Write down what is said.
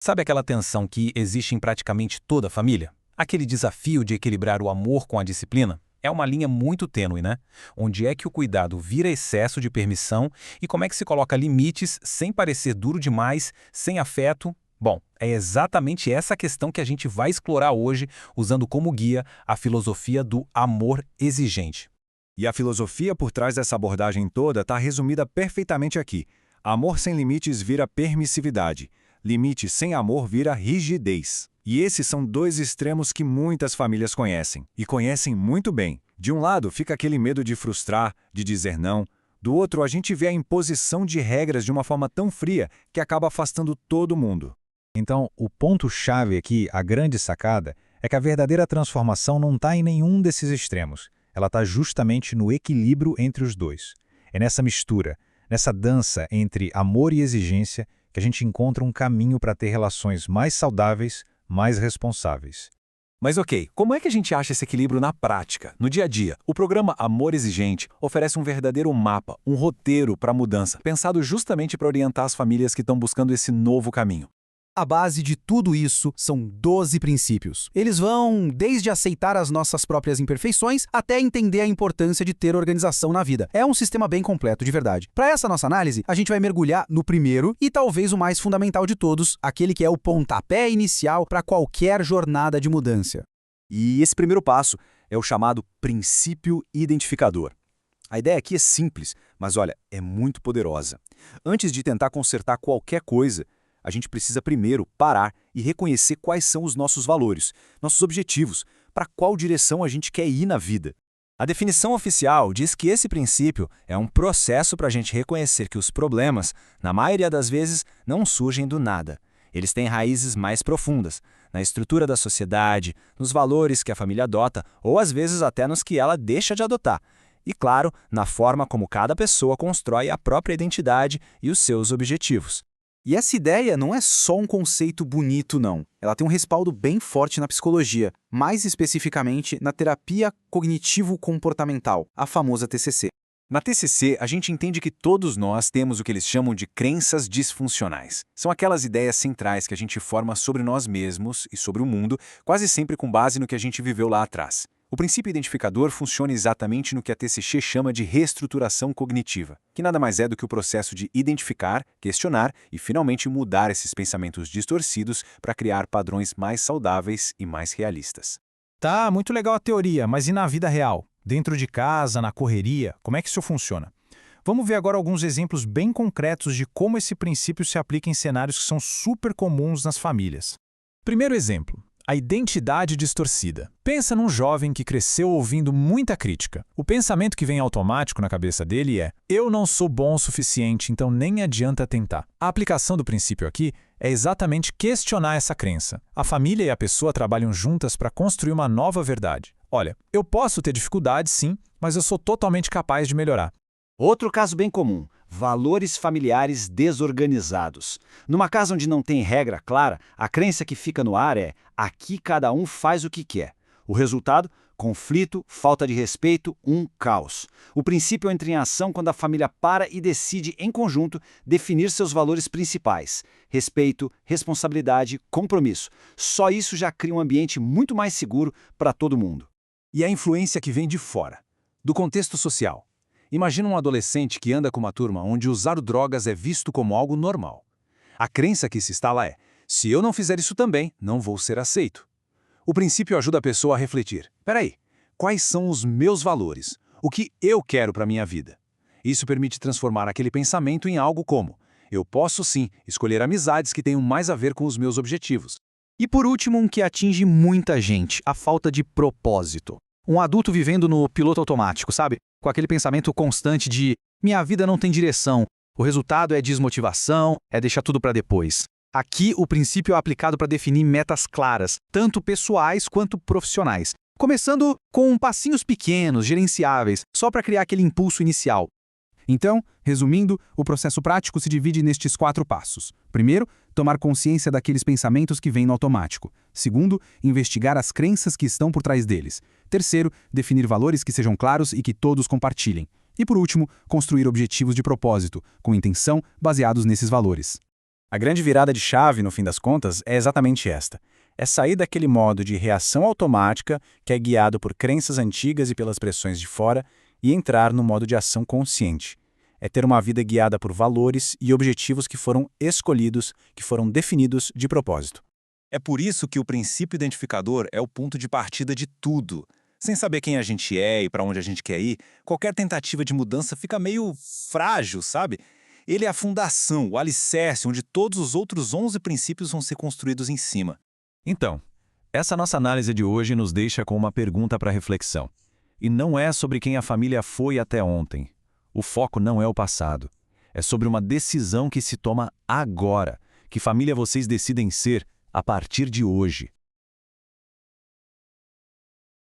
Sabe aquela tensão que existe em praticamente toda a família? Aquele desafio de equilibrar o amor com a disciplina? É uma linha muito tênue, né? Onde é que o cuidado vira excesso de permissão e como é que se coloca limites sem parecer duro demais, sem afeto? Bom, é exatamente essa questão que a gente vai explorar hoje, usando como guia a filosofia do amor exigente. E a filosofia por trás dessa abordagem toda está resumida perfeitamente aqui. Amor sem limites vira permissividade. Limite sem amor vira rigidez. E esses são dois extremos que muitas famílias conhecem, e conhecem muito bem. De um lado fica aquele medo de frustrar, de dizer não. Do outro, a gente vê a imposição de regras de uma forma tão fria que acaba afastando todo mundo. Então, o ponto-chave aqui, a grande sacada, é que a verdadeira transformação não está em nenhum desses extremos. Ela está justamente no equilíbrio entre os dois. É nessa mistura, nessa dança entre amor e exigência, que a gente encontra um caminho para ter relações mais saudáveis, mais responsáveis. Mas ok, como é que a gente acha esse equilíbrio na prática, no dia a dia? O programa Amor Exigente oferece um verdadeiro mapa, um roteiro para a mudança, pensado justamente para orientar as famílias que estão buscando esse novo caminho. A base de tudo isso são 12 princípios. Eles vão desde aceitar as nossas próprias imperfeições até entender a importância de ter organização na vida. É um sistema bem completo, de verdade. Para essa nossa análise, a gente vai mergulhar no primeiro e talvez o mais fundamental de todos, aquele que é o pontapé inicial para qualquer jornada de mudança. E esse primeiro passo é o chamado princípio identificador. A ideia aqui é simples, mas olha, é muito poderosa. Antes de tentar consertar qualquer coisa, a gente precisa primeiro parar e reconhecer quais são os nossos valores, nossos objetivos, para qual direção a gente quer ir na vida. A definição oficial diz que esse princípio é um processo para a gente reconhecer que os problemas, na maioria das vezes, não surgem do nada. Eles têm raízes mais profundas, na estrutura da sociedade, nos valores que a família adota ou às vezes até nos que ela deixa de adotar. E claro, na forma como cada pessoa constrói a própria identidade e os seus objetivos. E essa ideia não é só um conceito bonito, não. Ela tem um respaldo bem forte na psicologia, mais especificamente na terapia cognitivo-comportamental, a famosa TCC. Na TCC, a gente entende que todos nós temos o que eles chamam de crenças disfuncionais. São aquelas ideias centrais que a gente forma sobre nós mesmos e sobre o mundo, quase sempre com base no que a gente viveu lá atrás. O princípio identificador funciona exatamente no que a TCC chama de reestruturação cognitiva, que nada mais é do que o processo de identificar, questionar e finalmente mudar esses pensamentos distorcidos para criar padrões mais saudáveis e mais realistas. Tá, muito legal a teoria, mas e na vida real? Dentro de casa, na correria, como é que isso funciona? Vamos ver agora alguns exemplos bem concretos de como esse princípio se aplica em cenários que são super comuns nas famílias. Primeiro exemplo. A identidade distorcida. Pensa num jovem que cresceu ouvindo muita crítica. O pensamento que vem automático na cabeça dele é: eu não sou bom o suficiente, então nem adianta tentar. A aplicação do princípio aqui é exatamente questionar essa crença. A família e a pessoa trabalham juntas para construir uma nova verdade. Olha, eu posso ter dificuldades sim, mas eu sou totalmente capaz de melhorar. Outro caso bem comum, valores familiares desorganizados. Numa casa onde não tem regra clara, a crença que fica no ar é: aqui cada um faz o que quer. O resultado? Conflito, falta de respeito, um caos. O princípio entra em ação quando a família para e decide, em conjunto, definir seus valores principais: respeito, responsabilidade, compromisso. Só isso já cria um ambiente muito mais seguro para todo mundo. E a influência que vem de fora, do contexto social. Imagina um adolescente que anda com uma turma onde usar drogas é visto como algo normal. A crença que se instala é: se eu não fizer isso também, não vou ser aceito. O princípio ajuda a pessoa a refletir: peraí, quais são os meus valores? O que eu quero para a minha vida? Isso permite transformar aquele pensamento em algo como: eu posso sim escolher amizades que tenham mais a ver com os meus objetivos. E por último, um que atinge muita gente, a falta de propósito. Um adulto vivendo no piloto automático, sabe? Com aquele pensamento constante de: minha vida não tem direção, o resultado é desmotivação, é deixar tudo para depois. Aqui, o princípio é aplicado para definir metas claras, tanto pessoais quanto profissionais. Começando com passinhos pequenos, gerenciáveis, só para criar aquele impulso inicial. Então, resumindo, o processo prático se divide nestes 4 passos. Primeiro, tomar consciência daqueles pensamentos que vêm no automático. Segundo, investigar as crenças que estão por trás deles. Terceiro, definir valores que sejam claros e que todos compartilhem. E por último, construir objetivos de propósito, com intenção, baseados nesses valores. A grande virada de chave, no fim das contas, é exatamente esta. É sair daquele modo de reação automática, que é guiado por crenças antigas e pelas pressões de fora, e entrar no modo de ação consciente. É ter uma vida guiada por valores e objetivos que foram escolhidos, que foram definidos de propósito. É por isso que o princípio identificador é o ponto de partida de tudo. Sem saber quem a gente é e para onde a gente quer ir, qualquer tentativa de mudança fica meio frágil, sabe? Ele é a fundação, o alicerce, onde todos os outros 11 princípios vão ser construídos em cima. Então, essa nossa análise de hoje nos deixa com uma pergunta para reflexão. E não é sobre quem a família foi até ontem. O foco não é o passado. É sobre uma decisão que se toma agora. Que família vocês decidem ser a partir de hoje.